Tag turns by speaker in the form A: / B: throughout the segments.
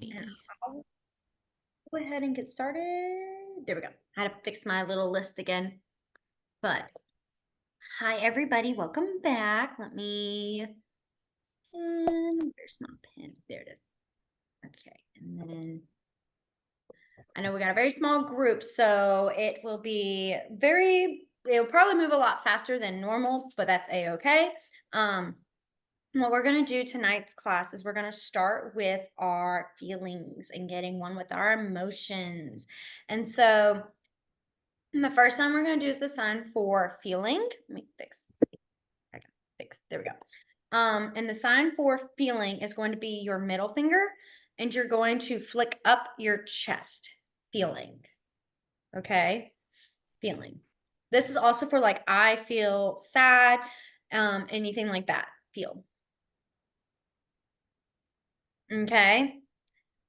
A: And I'll go ahead and get started. There we go. I had to fix my little list again. But hi, everybody. Welcome back. Let me where's my pen? There it is. Okay. And then I know we got a very small group, so it will probably move a lot faster than normal, but that's a-okay. What we're going to do tonight's class is we're going to start with our feelings and getting one with our emotions. And so the first one we're going to do is the sign for feeling. Let me fix. There we go. And the sign for feeling is going to be your middle finger, and you're going to flick up your chest. Feeling. Okay? Feeling. This is also for like, I feel sad, anything like that. Feel. Okay.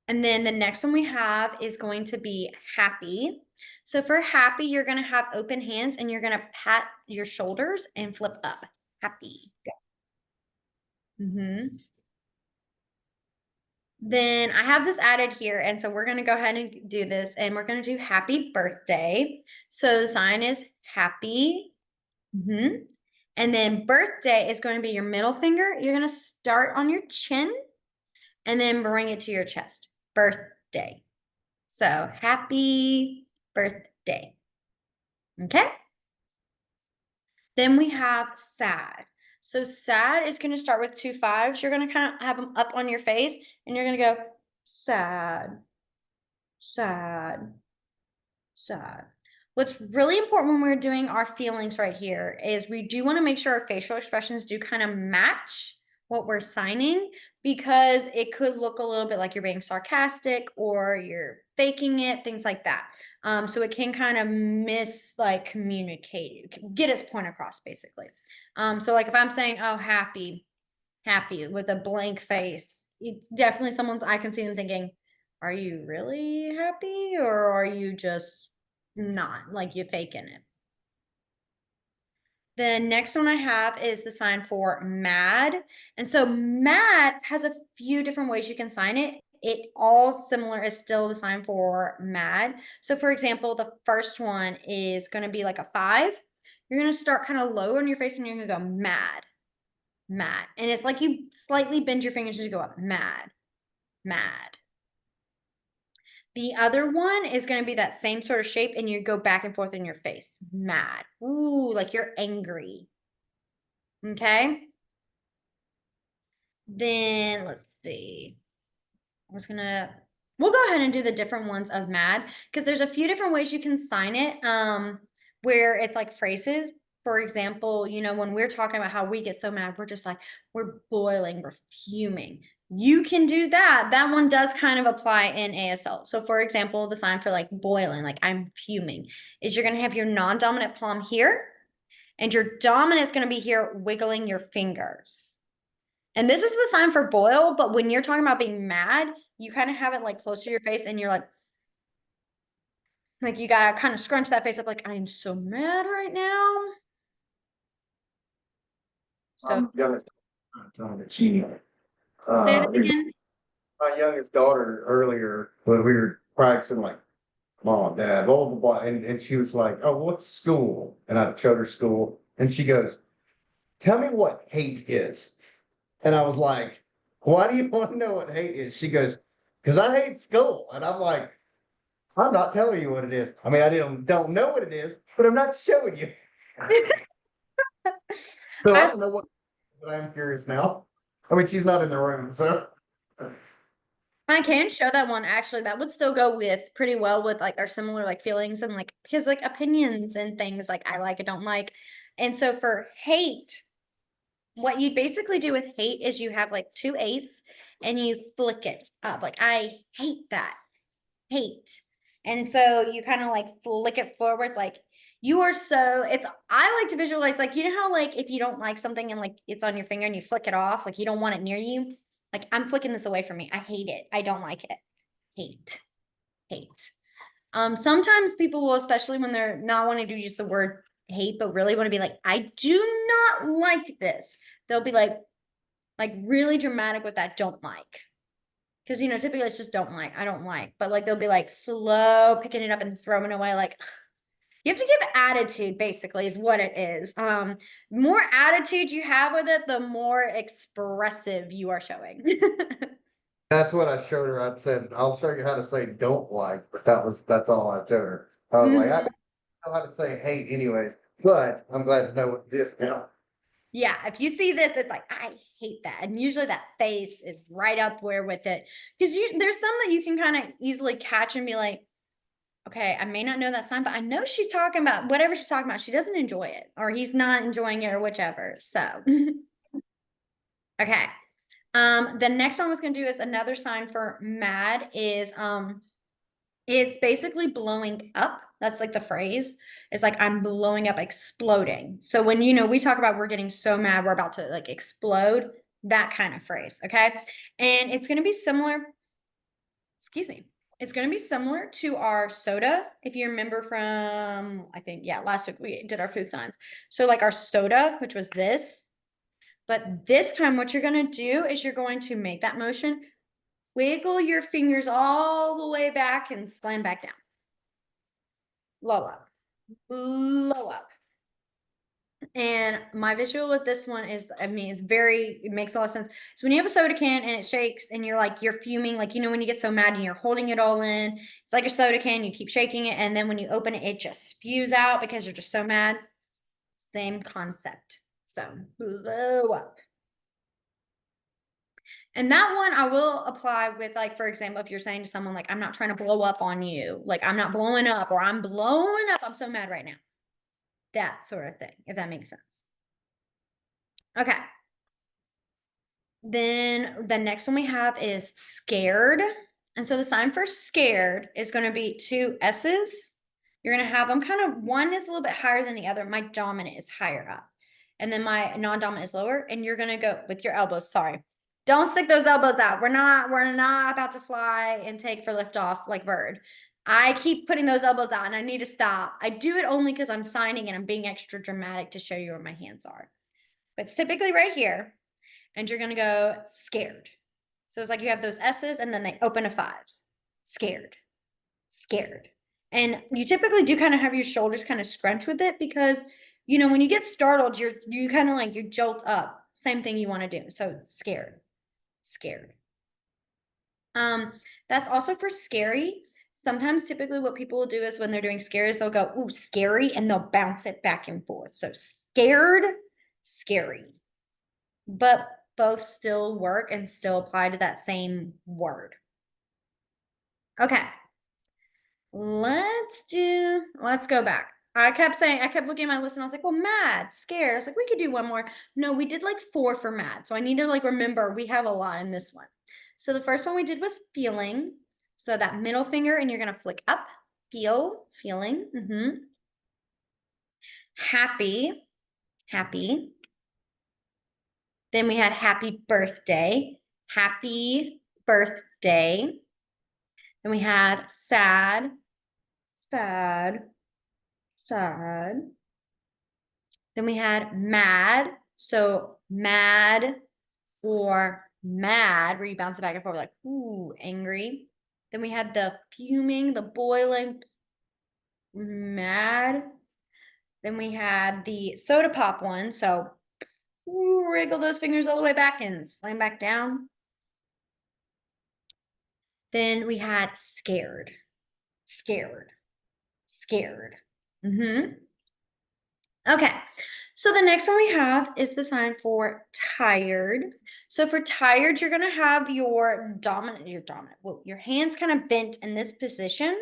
A: And then the next one we have is going to be happy. So for happy, you're going to have open hands and you're going to pat your shoulders and flip up. Happy. Then I have this added here. And so we're going to go ahead and do this. And we're going to do happy birthday. So the sign is happy. And then birthday is going to be your middle finger. You're going to start on your chin and then bring it to your chest. Birthday. So happy birthday. Okay. Then we have sad. So sad is going to start with 2 5s. You're going to kind of have them up on your face and you're going to go sad, sad, sad. What's really important when we're doing our feelings right here is we do want to make sure our facial expressions do kind of match what we're signing, because it could look a little bit like you're being sarcastic or you're faking it, things like that. So it can kind of communicate, get its point across basically. So like if I'm saying, oh, happy with a blank face, it's definitely I can see them thinking, are you really happy or are you just not, like you're faking it? The next one I have is the sign for mad. And so mad has a few different ways you can sign it. It all similar is still the sign for mad. So for example, the first one is going to be like a 5. You're going to start kind of low on your face and you're going to go mad, mad. And it's like you slightly bend your fingers to go up, mad, mad. The other one is going to be that same sort of shape and you go back and forth in your face. Mad. Ooh, like you're angry. Okay. Then let's see. We'll go ahead and do the different ones of mad, because there's a few different ways you can sign it, where it's like phrases. For example, when we're talking about how we get so mad, we're just like, we're boiling, we're fuming. You can do that. That one does kind of apply in ASL. So for example, the sign for like boiling, like I'm fuming, is you're going to have your non-dominant palm here and your dominant is going to be here wiggling your fingers. And this is the sign for boil, but when you're talking about being mad, you kind of have it like close to your face and you're like you gotta kind of scrunch that face up like, I'm so mad right now. So
B: Say
A: that again.
B: my youngest daughter earlier when we were practicing like mom, dad, blah, blah, blah. And she was like, oh, what's school? And I showed her school and she goes, tell me what hate is. And I was like, why do you want to know what hate is? She goes, because I hate school. And I'm like, I'm not telling you what it is. I mean, I don't know what it is, but I'm not showing you. So I don't know what, but I'm curious now. I mean, she's not in the room, so.
A: I can show that one. Actually, that would still go with pretty well with like our similar like feelings and like his like opinions and things like I like, I don't like. And so for hate, what you basically do with hate is you have like 2 8s and you flick it up. Like, I hate that. Hate. And so you kind of like flick it forward. Like I like to visualize, like, how, like, if you don't like something and like it's on your finger and you flick it off, like you don't want it near you. Like, I'm flicking this away from me. I hate it. I don't like it. Hate. Sometimes people will, especially when they're not wanting to use the word hate, but really want to be like, I do not like this. They'll be like really dramatic with that don't like. Because, typically it's just don't like, I don't like, but like they'll be like slow picking it up and throwing it away. Like you have to give attitude, basically, is what it is. More attitude you have with it, the more expressive you are showing.
B: That's what I showed her. I said, I'll show you how to say don't like, but that's all I showed her. I was like, I
A: Mhm.
B: don't know how to say hate anyways, but I'm glad to know what this now.
A: Yeah, if you see this, it's like, I hate that. And usually that face is right up where with it. Because there's some that you can kind of easily catch and be like, okay, I may not know that sign, but I know she's talking about whatever she's talking about. She doesn't enjoy it, or he's not enjoying it, or whichever. So, okay. The next one I was gonna do is another sign for mad is it's basically blowing up. That's like the phrase. It's like I'm blowing up, exploding. So when we talk about we're getting so mad, we're about to like explode, that kind of phrase. Okay. And it's gonna be similar, excuse me. It's going to be similar to our soda. If you remember from, I think, yeah, last week we did our food signs. So, like our soda, which was this, but this time, what you're going to do is you're going to make that motion, wiggle your fingers all the way back and slam back down. Blow up, blow up. And my visual with this one is, I mean, it makes a lot of sense. So when you have a soda can and it shakes and you're fuming, like, when you get so mad and you're holding it all in, it's like a soda can, you keep shaking it. And then when you open it, it just spews out because you're just so mad. Same concept. So blow up. And that one I will apply with, like, for example, if you're saying to someone, like, I'm not trying to blow up on you, like, I'm not blowing up, or I'm blowing up, I'm so mad right now. That sort of thing, if that makes sense. Okay. Then the next one we have is scared. And so the sign for scared is going to be two S's. You're going to have them kind of, one is a little bit higher than the other. My dominant is higher up. And then my non-dominant is lower. And you're going to go with your elbows. Sorry. Don't stick those elbows out. We're not about to fly and take for liftoff like bird. I keep putting those elbows out and I need to stop. I do it only because I'm signing and I'm being extra dramatic to show you where my hands are. But it's typically right here, and you're going to go scared. So it's like you have those S's and then they open to fives. Scared, scared. And you typically do kind of have your shoulders kind of scrunch with it because, when you get startled, you kind of like you jolt up. Same thing you want to do. So scared, scared. That's also for scary. Sometimes typically what people will do is when they're doing scary is they'll go, ooh, scary, and they'll bounce it back and forth. So scared, scary. But both still work and still apply to that same word. Okay. Let's go back. I kept looking at my list and I was like, well, mad, scared. I was like, we could do one more. No, we did like 4 for mad. So I need to like remember we have a lot in this one. So the first one we did was feeling. So that middle finger, and you're going to flick up, feeling. Happy, happy. Then we had happy birthday, happy birthday. Then we had sad, sad, sad. Then we had mad. So mad or mad, where you bounce it back and forth like, ooh, angry. Then we had the fuming, the boiling, mad. Then we had the soda pop one. So ooh, wriggle those fingers all the way back and slam back down. Then we had scared, scared, scared. Okay. So the next one we have is the sign for tired. So for tired, you're going to have well, your hands kind of bent in this position,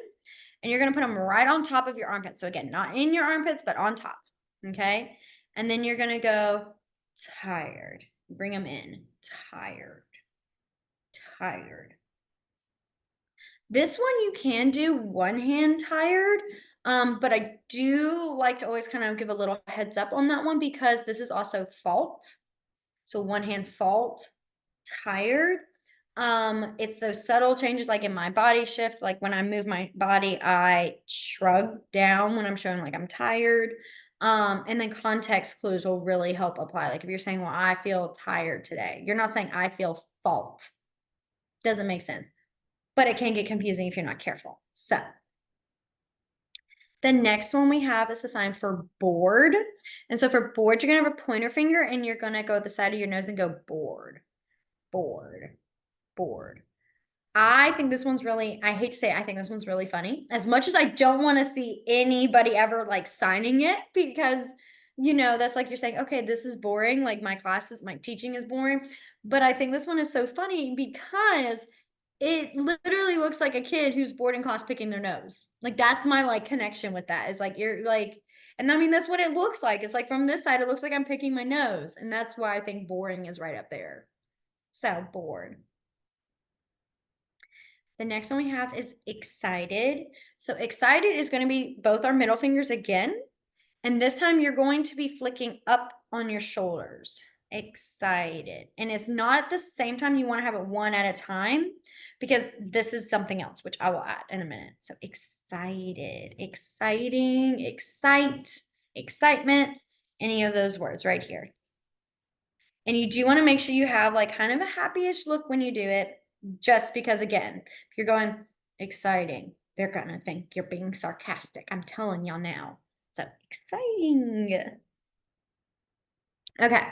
A: and you're going to put them right on top of your armpits. So again, not in your armpits, but on top. Okay. And then you're going to go tired. Bring them in. Tired. Tired. This one you can do one hand tired, but I do like to always kind of give a little heads up on that one because this is also fault. So one hand fault, tired. It's those subtle changes like in my body shift, like when I move my body, I shrug down when I'm showing like I'm tired. And then context clues will really help apply. Like if you're saying, well, I feel tired today, you're not saying I feel fault. Doesn't make sense. But it can get confusing if you're not careful. So the next one we have is the sign for bored. And so for bored, you're going to have a pointer finger and you're going to go at the side of your nose and go bored, bored, bored. I think this one's really, I hate to say it, I think this one's really funny. As much as I don't want to see anybody ever like signing it because, that's like you're saying, okay, this is boring. Like my classes, my teaching is boring. But I think this one is so funny because it literally looks like a kid who's bored in class picking their nose. Like that's my like connection with that. Is like you're like, and I mean that's what it looks like. It's like from this side, it looks like I'm picking my nose, and that's why I think boring is right up there. So bored. The next one we have is excited. So excited is going to be both our middle fingers again. And this time you're going to be flicking up on your shoulders. Excited. And it's not at the same time. You want to have it one at a time because this is something else, which I will add in a minute. So excited, exciting, excite, excitement, any of those words right here. And you do want to make sure you have like kind of a happy-ish look when you do it, just because again, if you're going exciting, they're gonna think you're being sarcastic. I'm telling y'all now. So exciting. Okay,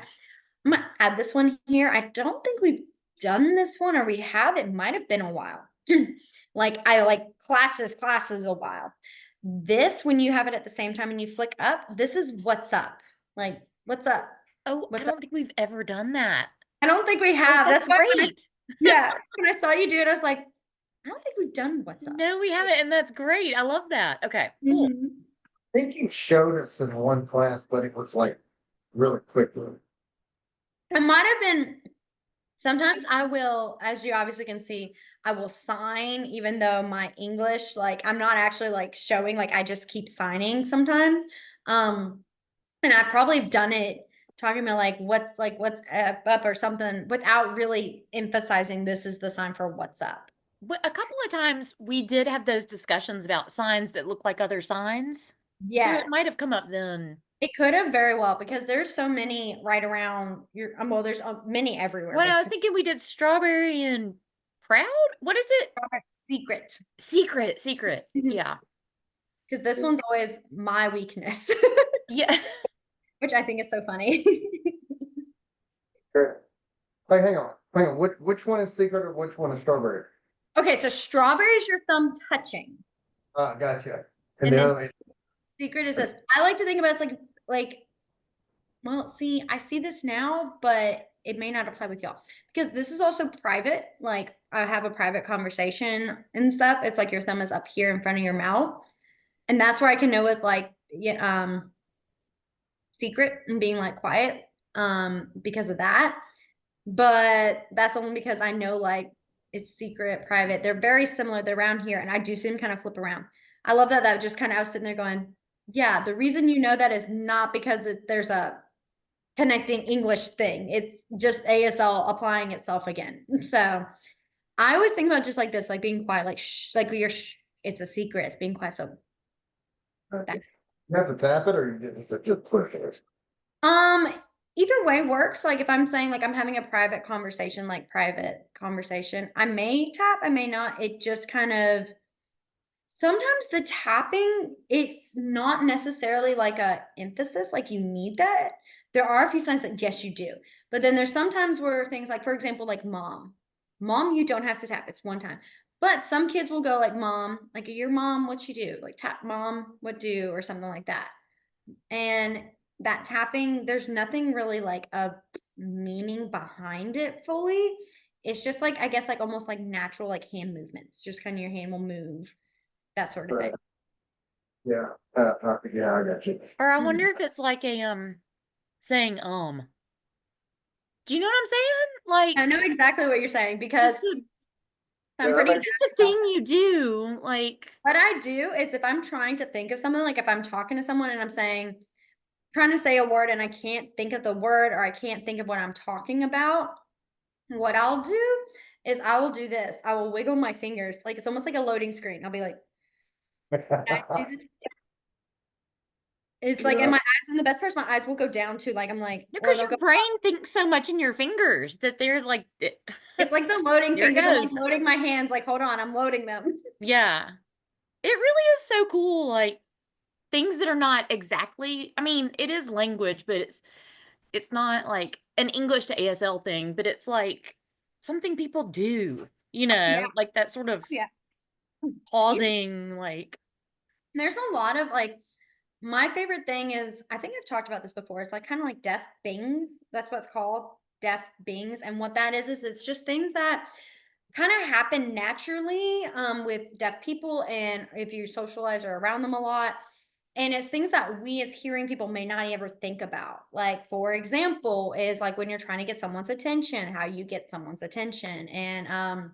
A: I'm gonna add this one here. I don't think we've done this one, or we have. It might have been a while. Like I like classes a while. This, when you have it at the same time and you flick up, this is what's up. Like, what's up?
C: Oh, I
A: What's
C: don't think we've ever done that.
A: I don't think we
C: Oh,
A: have.
C: that's
A: Why
C: great.
A: when I saw you do it, I was like, I don't think we've done what's up.
C: No, we haven't, and that's great. I love that. Okay, cool.
A: Mhm.
B: I think you showed us in one class, but it was like really quickly.
A: It might have been sometimes I will, as you obviously can see, I will sign even though my English, like I'm not actually like showing, like I just keep signing sometimes. Um, and I probably have done it talking about what's up or something without really emphasizing this is the sign for what's up.
C: But a couple of times we did have those discussions about signs that look like other signs. So
A: Yeah.
C: it might have come up then.
A: It could have very well because there's so many right around your well, there's many everywhere,
C: Well,
A: but
C: I was thinking we did strawberry and proud. What is it?
A: secret.
C: Secret, secret.
A: Because
C: Yeah.
A: this one's always my weakness,
C: Yeah.
A: which I think is so funny.
B: Sure. Hey, hang on. Which one is secret or which one is strawberry?
A: Okay, so strawberry is your thumb touching.
B: Gotcha. And
A: And
B: the
A: then
B: other,
A: secret is this. I like to think about it's like well, see, I see this now, but it may not apply with y'all because this is also private. Like I have a private conversation and stuff. It's like your thumb is up here in front of your mouth. And that's where I can know with like yeah, secret and being like quiet because of that. But that's only because I know like it's secret, private. They're very similar. They're around here, and I do see them kind of flip around. I love that. That just kind of I was sitting there going, yeah. The reason you know that is not because there's a connecting English thing. It's just ASL applying itself again. So I always think about just like this, like being quiet, like shh, like you're shh, it's a secret. It's being quiet. So that
B: you have to tap it or you just push it.
A: Um, either way works. Like if I'm saying like I'm having a private conversation, like private conversation, I may tap, I may not. It just kind of sometimes the tapping, it's not necessarily like a emphasis, like you need that. There are a few signs that yes, you do. But then there's sometimes where things like, for example, like mom. Mom, you don't have to tap, it's one time. But some kids will go like mom, like your mom, what you do? Like tap mom, what do, or something like that. And that tapping, there's nothing really like a meaning behind it fully. It's just like, I guess, like almost like natural, like hand movements, just kind of your hand will move, that sort of thing.
B: Right. Yeah. Yeah, I got you.
C: Or I wonder if it's like a saying Do you know what I'm saying?
A: I
C: Like
A: know exactly what you're saying because
C: just a
A: I'm
B: Yeah,
A: pretty
C: it's just a thing you do. Like
A: what I do is if I'm trying to think of something, like if I'm talking to someone and I'm saying, trying to say a word and I can't think of the word or I can't think of what I'm talking about, what I'll do is I will do this. I will wiggle my fingers. Like it's almost like a loading screen. I'll be like, I do this It's like, and
B: Yeah.
A: my eyes, and the best part is my eyes will go down too. Like I'm like, or
C: Because
A: they'll
C: your
A: go
C: brain thinks so much in your fingers that they're like,
A: it's like the loading
C: here it
A: fingers. I'm like
C: goes.
A: loading my hands, like, hold on, I'm loading them.
C: Yeah. It really is so cool. Like things that are not exactly, I mean, it is language, but it's not like an English to ASL thing, but it's like something people do,
A: Yeah,
C: like that sort of
A: yeah. Excuse me.
C: pausing, like,
A: There's a lot of like my favorite thing is I think I've talked about this before. It's like kind of like deaf bings. That's what it's called. Deaf bings. And what that is it's just things that kind of happen naturally with deaf people and if you socialize or around them a lot. And it's things that we as hearing people may not ever think about. Like, for example, is like when you're trying to get someone's attention, how you get someone's attention. And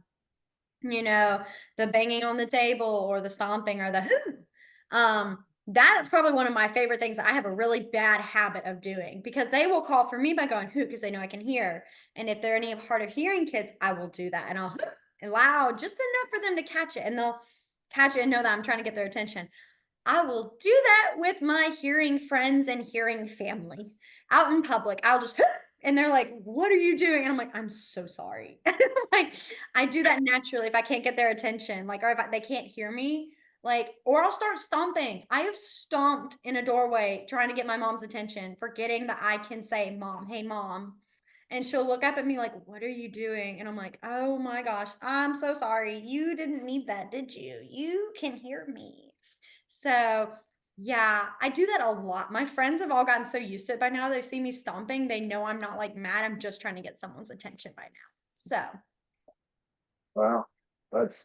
A: you know, the banging on the table or the stomping or the who. That is probably one of my favorite things that I have a really bad habit of doing because they will call for me by going who because they know I can hear. And if they're any of hard of hearing kids, I will do that and I'll loud just enough for them to catch it and they'll catch it and know that I'm trying to get their attention. I will do that with my hearing friends and hearing family out in public. I'll just and they're like, "What are you doing?" And I'm like, "I'm so sorry." Like I do that naturally if I can't get their attention, like or if they can't hear me, like or I'll start stomping. I have stomped in a doorway trying to get my mom's attention, forgetting that I can say, "Mom, hey mom." And she'll look up at me like, "What are you doing?" And I'm like, "Oh my gosh, I'm so sorry. You didn't need that, did you? You can hear me." So, yeah, I do that a lot. My friends have all gotten so used to it by now. They see me stomping. They know I'm not like mad. I'm just trying to get someone's attention by now. So,
B: Wow. That's,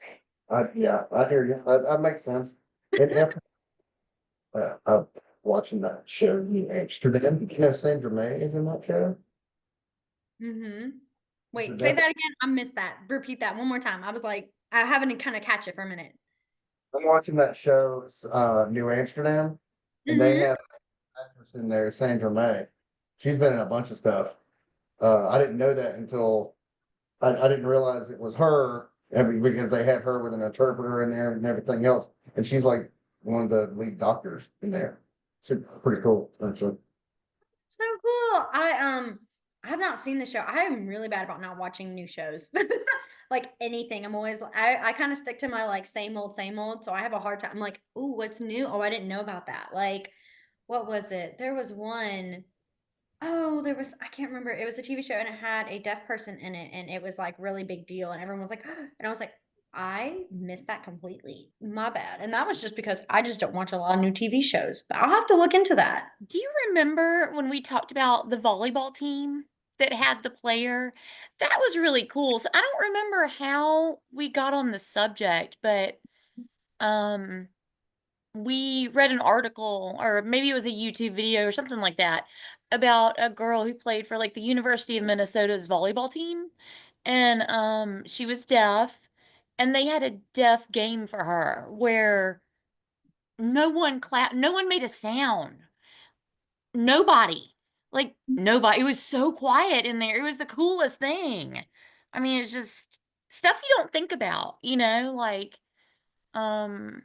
B: yeah, I hear you. That makes sense. And if, I'm watching that show, New Amsterdam, you know, Sandra May is in that show.
A: mm-hmm.
B: The
A: Wait, say
B: deaf-
A: that again. I missed that. Repeat that one more time. I was like, I haven't kind of catch it for a minute.
B: I'm watching that show, New Amsterdam, and they
A: Mm-hmm.
B: have an actress in there, Sandra May. She's been in a bunch of stuff. I didn't know that until I didn't realize it was her, because they had her with an interpreter in there and everything else. And she's like one of the lead doctors in there. She's pretty cool, actually.
A: So cool. I have not seen the show. I am really bad about not watching new shows. Like anything. I'm always I kind of stick to my like same old, same old. So I have a hard time. I'm like, oh, what's new? Oh, I didn't know about that. Like, what was it? There was one. Oh, there was I can't remember. It was a TV show and it had a deaf person in it and it was like really big deal and everyone was like, and I was like, I missed that completely. My bad. And that was just because I just don't watch a lot of new TV shows. But I'll have to look into that.
C: do you remember when we talked about the volleyball team that had the player? That was really cool. So I don't remember how we got on the subject, but um we read an article or maybe it was a YouTube video or something like that about a girl who played for like the University of Minnesota's volleyball team and she was deaf and they had a deaf game for her where no one made a sound. Nobody. Like nobody. It was so quiet in there. It was the coolest thing. I mean, it's just stuff you don't think about, like um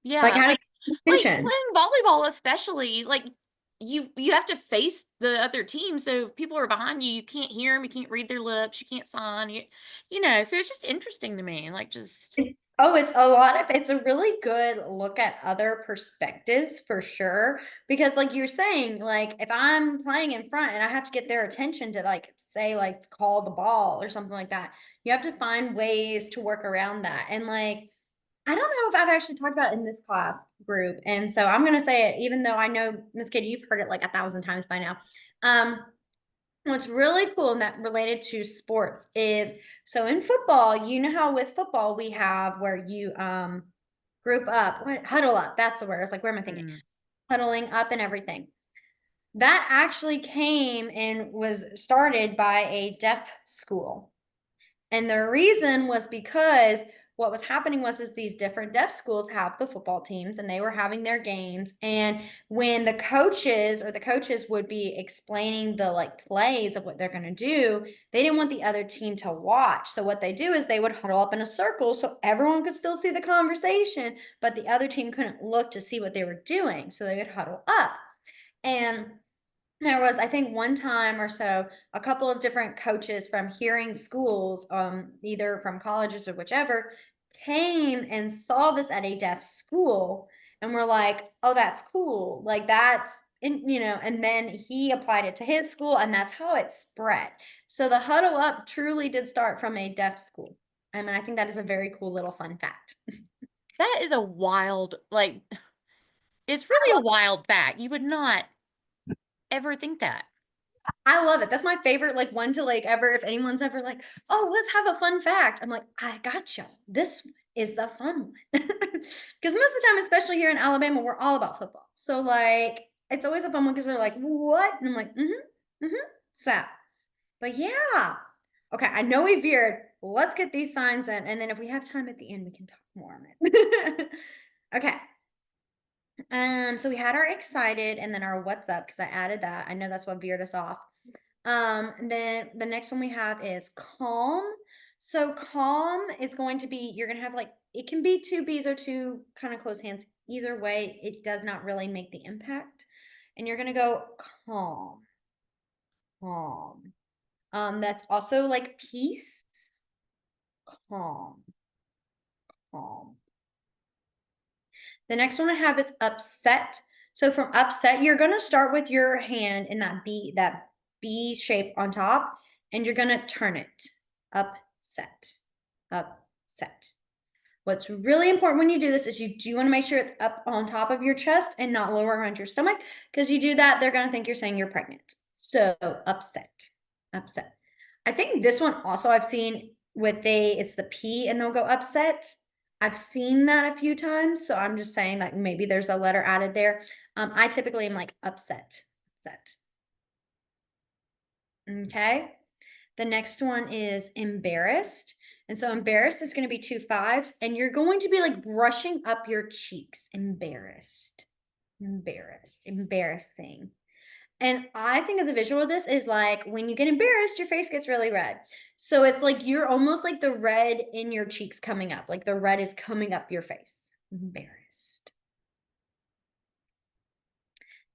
A: Like
C: yeah,
A: how to
C: like
A: get
C: like
A: attention.
C: playing volleyball especially, like you have to face the other team, so if people are behind you, you can't hear them, you can't read their lips, you can't sign, so it's just interesting to me, like just
A: Oh, it's a lot of it's a really good look at other perspectives for sure. Because like you're saying, like if I'm playing in front and I have to get their attention to like say like call the ball or something like that, you have to find ways to work around that. And like I don't know if I've actually talked about it in this class group. And so I'm gonna say it, even though I know Miss Katie, you've heard it like 1,000 times by now. Um, What's really cool and that related to sports is so in football, you know how with football we have where you group up, huddle up, that's the word. It's like, where am I thinking?
C: mm,
A: Huddling up and everything. That actually came and was started by a deaf school. And the reason was because what was happening is these different deaf schools have the football teams and they were having their games. And when the coaches would be explaining the like plays of what they're going to do, they didn't want the other team to watch. So what they do is they would huddle up in a circle so everyone could still see the conversation, but the other team couldn't look to see what they were doing. So they would huddle up. And there was, I think, one time or so, a couple of different coaches from hearing schools, either from colleges or whichever, came and saw this at a deaf school and were like, oh, that's cool. Like that's, and then he applied it to his school and that's how it spread. So the huddle up truly did start from a deaf school. I mean, I think that is a very cool little fun fact.
C: That is a wild, like, it's really a wild fact. You would not ever think that.
A: I love it. That's my favorite, like one to like ever. If anyone's ever like, oh, let's have a fun fact. I'm like, I got you. This is the fun one. Because most of the time, especially here in Alabama, we're all about football. So like, it's always a fun one because they're like, what? And I'm like, so, but yeah. Okay, I know we veered. Let's get these signs in, and then if we have time at the end, we can talk more on it. Okay. So we had our excited and then our what's up because I added that. I know that's what veered us off. And then the next one we have is calm. So calm is going to be, you're going to have like, it can be two B's or two kind of close hands. Either way, it does not really make the impact. And you're going to go calm, calm. That's also like peace, calm, calm. The next one I have is upset. So from upset, you're going to start with your hand in that B shape on top, and you're going to turn it upset, upset. What's really important when you do this is you do want to make sure it's up on top of your chest and not lower around your stomach, because you do that, they're going to think you're saying you're pregnant. So upset, upset. I think this one also I've seen it's the P and they'll go upset. I've seen that a few times, so I'm just saying that maybe there's a letter added there. I typically am like upset, upset. Okay. The next one is embarrassed. And so embarrassed is going to be 2 5s, and you're going to be like brushing up your cheeks. Embarrassed, embarrassed, embarrassing. And I think of the visual of this is like when you get embarrassed, your face gets really red. So it's like you're almost like the red in your cheeks coming up, like the red is coming up your face. Embarrassed.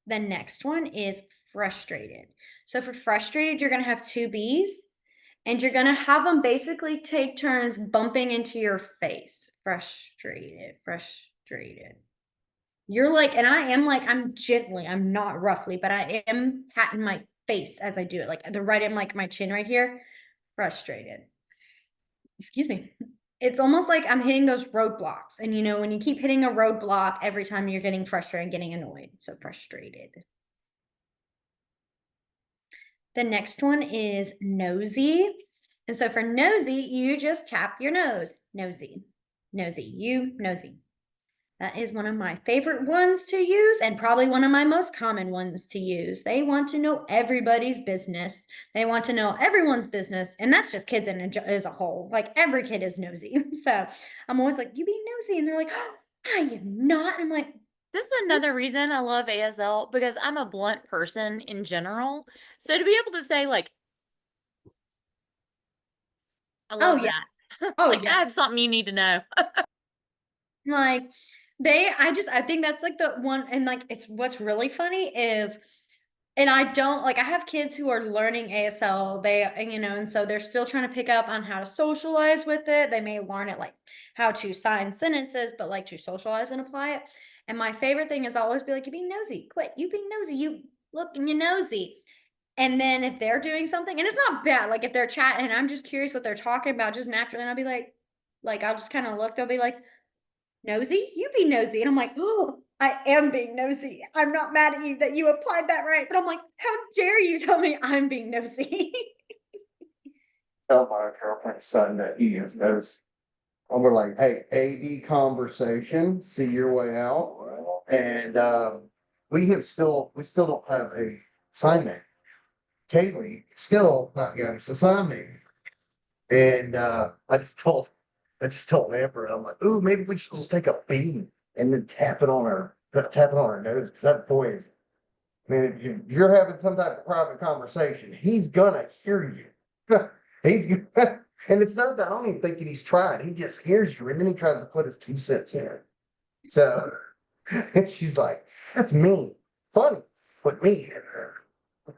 A: The next one is frustrated. So for frustrated, you're going to have 2 B's and you're going to have them basically take turns bumping into your face. Frustrated, frustrated. You're like, and I am like, I'm gently, I'm not roughly, but I am patting my face as I do it. Like the right in like my chin right here. Frustrated. Excuse me. It's almost like I'm hitting those roadblocks. And you know, when you keep hitting a roadblock every time you're getting frustrated and getting annoyed. So frustrated. The next one is nosy. And so for nosy, you just tap your nose. Nosy, nosy, you nosy. That is one of my favorite ones to use and probably one of my most common ones to use. They want to know everybody's business. They want to know everyone's business. And that's just kids as a whole. Like every kid is nosy. So I'm always like, you being nosy. And they're like, oh, I am not. And I'm like,
C: This is another reason I love ASL because I'm a blunt person in general. So to be able to say like, I
A: oh,
C: love
A: yeah.
C: that.
A: Oh,
C: Like
A: yeah.
C: I have something you need to know.
A: Like I think that's like the one. And like, it's what's really funny is, and I don't like, I have kids who are learning ASL, and so they're still trying to pick up on how to socialize with it. They may learn it like how to sign sentences, but like to socialize and apply it. And my favorite thing is always be like, you being nosy, quit, you being nosy, you look and you're nosy. And then if they're doing something, and it's not bad, like if they're chatting and I'm just curious what they're talking about, just naturally, and I'll be like, I'll just kind of look, they'll be like, nosy? You be nosy. And I'm like, oh, I am being nosy. I'm not mad at you that you applied that right. But I'm like, how dare you tell me I'm being nosy?
B: Tell my girlfriend's son that he is those. And we're like, hey, AD conversation, see your way out. And we still don't have a sign name. Kaylee still not got us a sign name. And I just told I just told Amber, I'm like, ooh, maybe we should just take a bead and then tap it on her nose. Because that boy is, man, if you're having some type of private conversation, he's gonna hear you. He's gonna, and it's not that I don't even think that he's trying. He just hears you, and then he tries to put his 2 cents in. So, and she's like, that's mean, funny, but mean.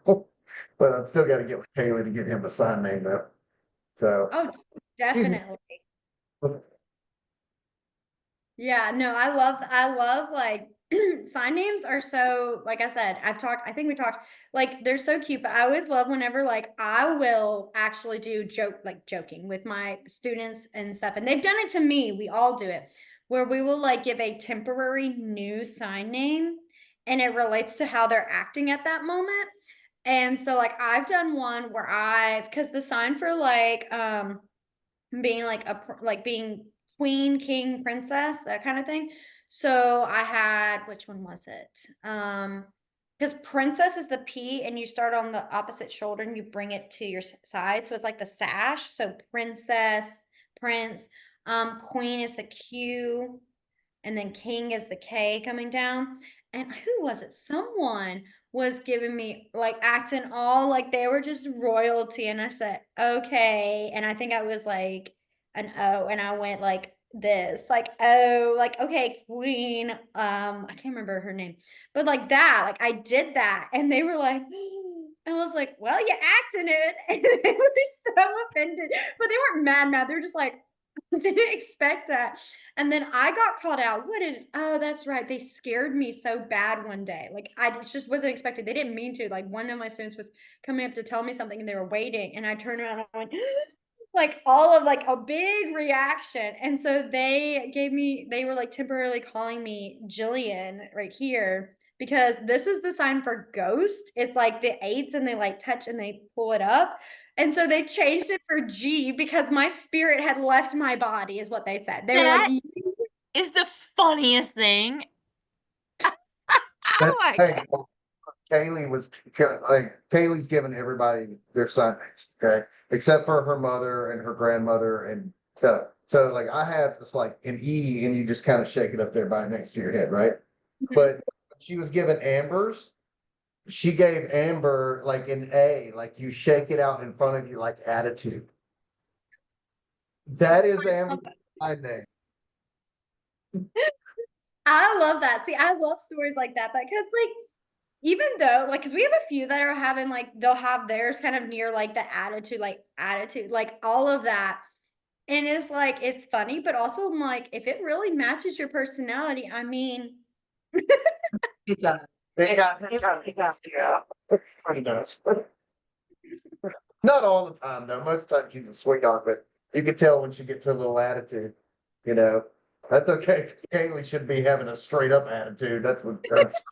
B: But I've still got to get with Kaylee to get him a sign name though. So
A: Oh,
B: he's
A: definitely. Yeah, no, I love like sign names are so, like I said, I think we talked, like they're so cute, but I always love whenever like I will actually do joking with my students and stuff. And they've done it to me. We all do it where we will like give a temporary new sign name and it relates to how they're acting at that moment. And so like I've done one where because the sign for like being like being queen, king, princess, that kind of thing. So I had, which one was it? Because princess is the P and you start on the opposite shoulder and you bring it to your side. So it's like the sash. So princess, prince, queen is the Q, and then king is the K coming down. And who was it? Someone was giving me like acting all like they were just royalty. And I said, okay. And I think I was like an O and I went like this, like, oh, like, okay, queen. I can't remember her name, but like that, like I did that. And they were like, I was like, well, you acting it. And they were so offended, but they weren't mad. They were just like, didn't expect that. And then I got called out. Oh, that's right. They scared me so bad one day. Like I just wasn't expected. They didn't mean to. Like one of my students was coming up to tell me something and they were waiting. And I turned around and I went, like all of like a big reaction. And so they were like temporarily calling me Gillian right here because this is the sign for ghost. It's like the eights and they like touch and they pull it up. And so they changed it for G because my spirit had left my body, is what they said. They were like,
C: That is the funniest thing. Oh
B: that's
C: my
B: hey,
C: God.
B: Kaylee was like Kaylee's giving everybody their sign names, okay, except for her mother and her grandmother, and so like I have just like an E, and you just kind of shake it up there by next to your head, right? But she was given Amber's. She gave Amber like an A, like you shake it out in front of you, like attitude. That is Amber's sign name.
A: I love that. See, I love stories like that because, like, even though, like, because we have a few that are having, like, they'll have theirs kind of near, like, the attitude, like, all of that. And it's like, it's funny, but also, I'm like, if it really matches your personality, I mean,
B: It does. Yeah. It does. Not all the time, though. Most times she's a sweetheart, but you can tell when she gets her little attitude, you know. That's okay, because Kaylee should be having a straight up attitude. That's what hurts.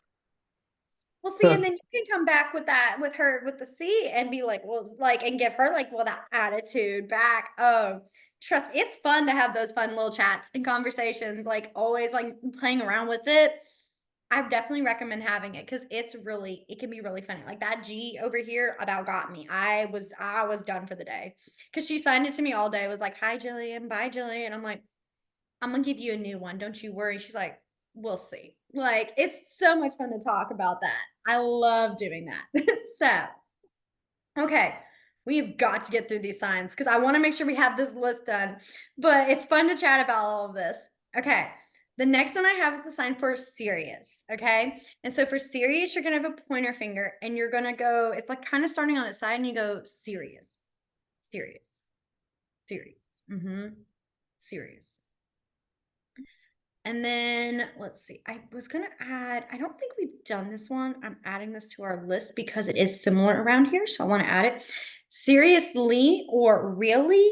A: we'll see. And then you can come back with that, with her, with the C and be like, well, like, and give her, like, well, that attitude back. Oh, trust me, it's fun to have those fun little chats and conversations, like, always, like, playing around with it. I definitely recommend having it because it can be really funny. Like that G over here about got me. I was done for the day because she signed it to me all day. It was like, hi, Jillian, bye, Jillian. I'm like, I'm gonna give you a new one. Don't you worry. She's like, we'll see. Like, it's so much fun to talk about that. I love doing that. So, okay, we've got to get through these signs because I want to make sure we have this list done. But it's fun to chat about all of this. Okay. The next one I have is the sign for serious. Okay. And so for serious, you're going to have a pointer finger and you're going to go, it's like kind of starting on its side and you go serious, serious, serious, serious. And then let's see, I was going to add, I don't think we've done this one. I'm adding this to our list because it is similar around here. So I want to add it. Seriously or really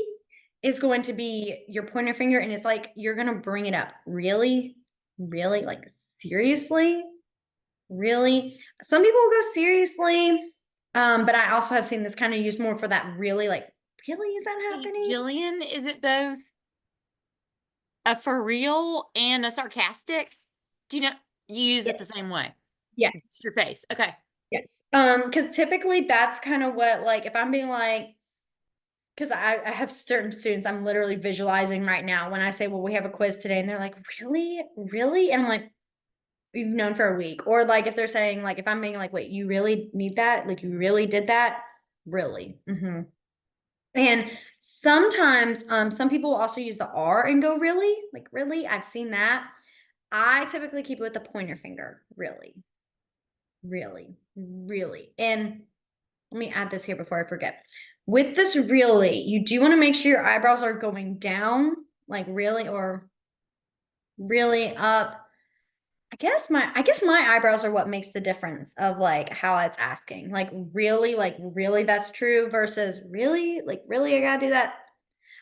A: is going to be your pointer finger. And it's like, you're going to bring it up. Really? Really? Like, seriously? Really? Some people will go seriously. But I also have seen this kind of used more for that really, like, really? Is that happening?
C: Jillian, is it both a for real and a sarcastic? Do you know you use it the same way?
A: Yes.
C: It's your face. Okay.
A: Yes. Because typically that's kind of what, like, if I'm being like, because I have certain students I'm literally visualizing right now when I say, well, we have a quiz today, and they're like, really? Really? And I'm like, we've known for a week. Or like if they're saying, like, if I'm being like, wait, you really need that? Like, you really did that? Really? And sometimes some people will also use the R and go really, like really. I've seen that. I typically keep it with the pointer finger, really, really, really. And let me add this here before I forget. With this really, you do want to make sure your eyebrows are going down, like really, or really up. I guess my eyebrows are what makes the difference of like how it's asking. Like really that's true versus really, like really I gotta do that.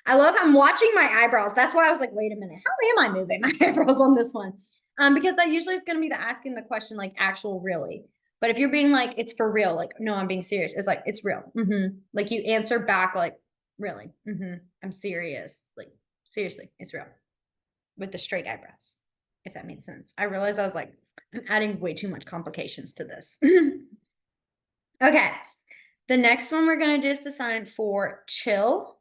A: I'm watching my eyebrows. That's why I was like, wait a minute, how am I moving my eyebrows on this one? Because that usually is gonna be the asking the question like actual really. But if you're being like, it's for real, like, no, I'm being serious. It's like, it's real. Like you answer back like, really, I'm serious. Like, seriously, it's real. With the straight eyebrows, if that made sense. I realized I was like, I'm adding way too much complications to this. Okay. The next one we're gonna do is the sign for chill.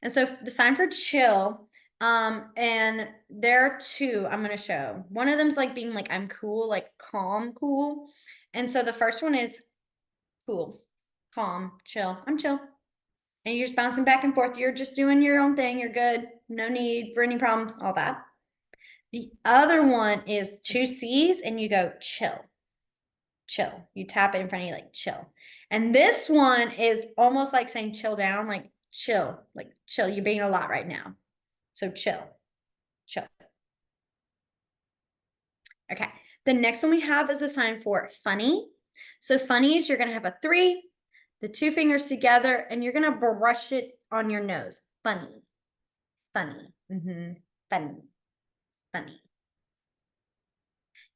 A: And so the sign for chill, and there are two I'm gonna show. One of them's like being like, I'm cool, like calm, cool. And so the first one is cool, calm, chill. I'm chill. And you're just bouncing back and forth. You're just doing your own thing. You're good. No need for any problems, all that. The other one is two C's and you go chill. Chill. You tap it in front of you like chill. And this one is almost like saying chill down, like chill, like chill. You're being a lot right now. So chill, chill. Okay. The next one we have is the sign for funny. So funny is you're going to have a 3, the 2 fingers together, and you're going to brush it on your nose. Funny, funny, funny, funny.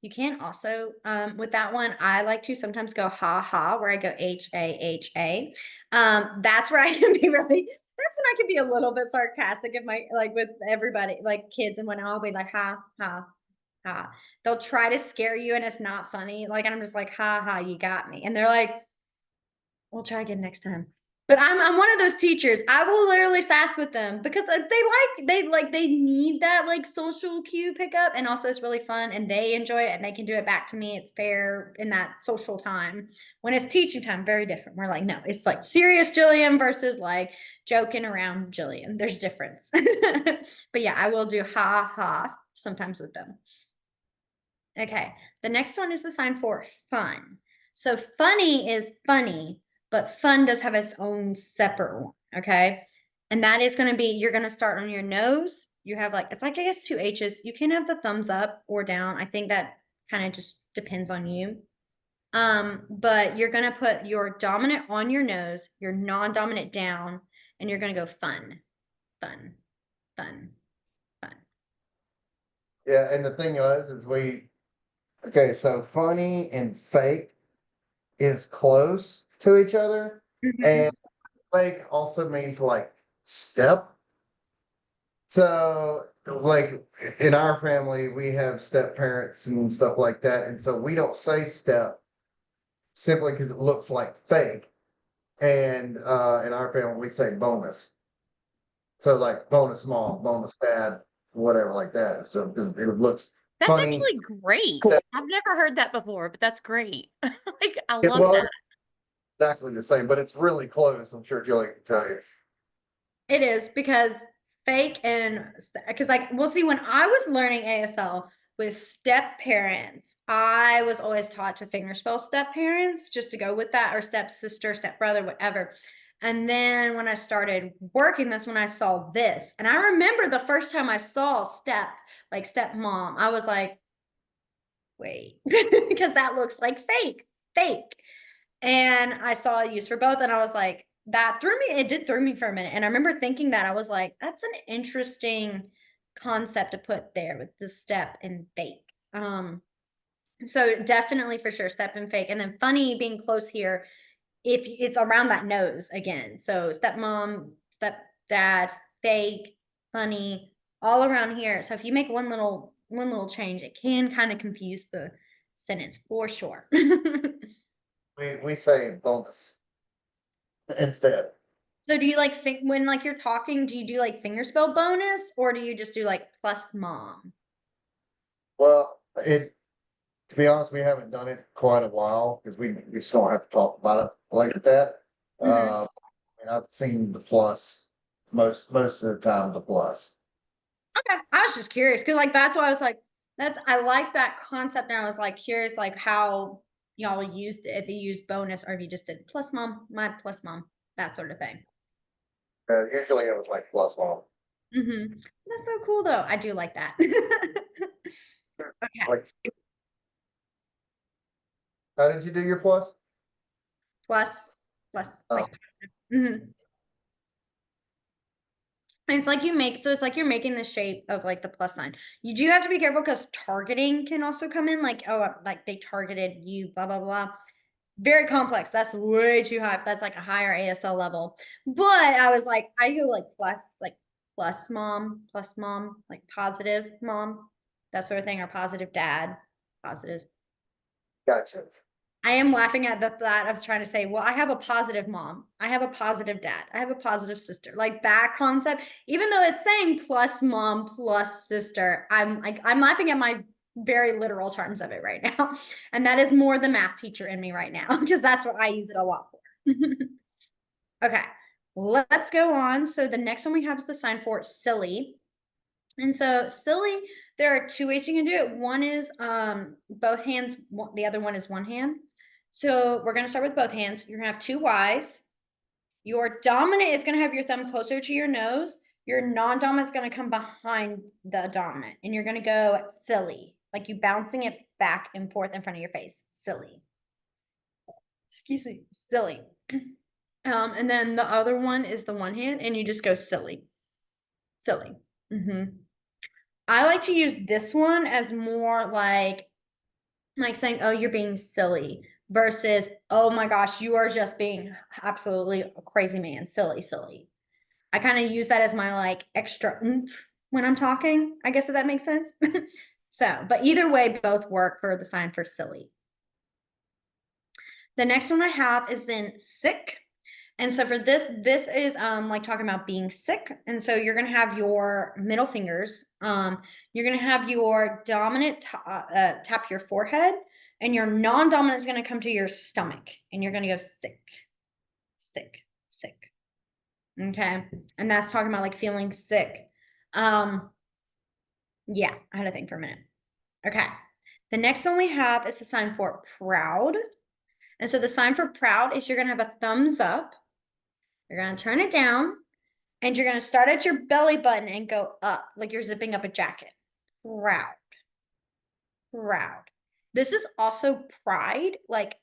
A: You can also, with that one, I like to sometimes go ha ha, where I go HAHA. That's where I can be really, that's when I can be a little bit sarcastic if my, like with everybody, like kids and whatnot, I'll be like ha ha ha. They'll try to scare you and it's not funny. Like, and I'm just like, ha ha, you got me. And they're like, we'll try again next time. But I'm one of those teachers. I will literally sass with them because they need that like social cue pickup, and also it's really fun and they enjoy it and they can do it back to me. It's fair in that social time. When it's teaching time, very different. We're like, no, it's like serious Gillian versus like joking around Gillian. There's difference. But yeah, I will do ha ha sometimes with them. Okay, the next one is the sign for fun. So funny is funny, but fun does have its own separate one, okay? And that is going to be, you're going to start on your nose. You have like, it's like, I guess 2 H's. You can have the thumbs up or down. I think that kind of just depends on you. But you're going to put your dominant on your nose, your non-dominant down, and you're going to go fun, fun, fun, fun.
B: Yeah, and the thing is okay, so funny and fake is close to each other, and fake also means like step. So, like in our family, we have step parents and stuff like that, and so we don't say step simply because it looks like fake. And in our family, we say bonus. So like bonus mom, bonus dad, whatever like that. So because it looks
C: That's
B: funny.
C: actually great. I've never heard that before, but that's great. Like, I
B: It
C: love
B: was
C: that.
B: exactly the same, but it's really close. I'm sure Julie can tell you.
A: It is because fake and because like we'll see when I was learning ASL with step parents, I was always taught to fingerspell step parents just to go with that, or step sister, step brother, whatever. And then when I started working, that's when I saw this. And I remember the first time I saw step, like step mom, I was like, wait, because that looks like fake. And I saw a use for both, and I was like, that threw me, it did throw me for a minute. And I remember thinking that I was like, that's an interesting concept to put there with the step and fake. So definitely for sure, step and fake. And then funny being close here, if it's around that nose again. So stepmom, stepdad, fake, funny, all around here. So if you make one little change, it can kind of confuse the sentence for sure.
B: We say bonus instead.
A: So do you like think when like you're talking, do you do like finger spell bonus or do you just do like plus mom?
B: Well, to be honest, we haven't done it quite a while because we just don't have to talk about it like that.
A: Mhm.
B: And I've seen the plus most of the time, the plus.
A: Okay, I was just curious because like that's why I was like, that's I like that concept, and I was like curious like how y'all used it, if you used bonus or if you just did plus mom, my plus mom, that sort of thing.
B: Usually it was like plus one.
A: That's so cool though. I do like that. Okay,
B: Like, how did you do your plus?
A: plus plus
B: Oh,
A: like mhm. And it's like you make, so it's like you're making the shape of like the plus sign. You do have to be careful because targeting can also come in, like, oh, like they targeted you, blah, blah, blah. Very complex. That's way too high. That's like a higher ASL level. But I was like, I go like plus mom, like positive mom, that sort of thing, or positive dad, positive.
B: gotcha.
A: I am laughing at the thought of trying to say, well, I have a positive mom. I have a positive dad. I have a positive sister. Like that concept, even though it's saying plus mom plus sister, I'm laughing at my very literal terms of it right now. And that is more the math teacher in me right now, because that's what I use it a lot for. Okay, let's go on. So the next one we have is the sign for silly. And so silly, there are two ways you can do it. One is both hands, the other one is one hand. So we're going to start with both hands. You're going to have two Y's. Your dominant is going to have your thumb closer to your nose. Your non-dominant is going to come behind the dominant, and you're going to go silly, like you bouncing it back and forth in front of your face. Silly. Excuse me, silly. And then the other one is the one hand, and you just go silly. Silly. I like to use this one as more like saying, "Oh, you're being silly," versus, "Oh my gosh, you are just being absolutely a crazy man, silly, silly." I kind of use that as my like extra oomph when I'm talking, I guess if that makes sense. So, but either way, both work for the sign for silly. The next one I have is then sick. And so for this is like talking about being sick. And so you're gonna have your middle fingers. You're gonna have your dominant tap your forehead, and your non-dominant is gonna come to your stomach, and you're gonna go sick, sick, sick. Okay, and that's talking about like feeling sick. Yeah, I had to think for a minute. Okay, the next one we have is the sign for proud. And so the sign for proud is you're gonna have a thumbs up. You're gonna turn it down, and you're gonna start at your belly button and go up like you're zipping up a jacket. Proud, proud. This is also pride, like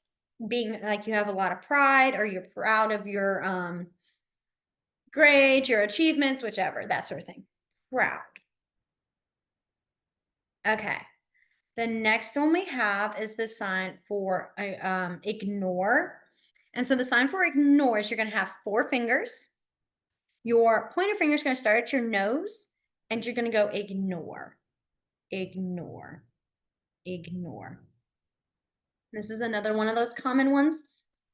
A: being like you have a lot of pride or you're proud of your grades, your achievements, whichever, that sort of thing. Proud. Okay. The next one we have is the sign for ignore. And so the sign for ignore is you're gonna have four fingers. Your pointer finger is going to start at your nose, and you're going to go ignore, ignore, ignore. This is another one of those common ones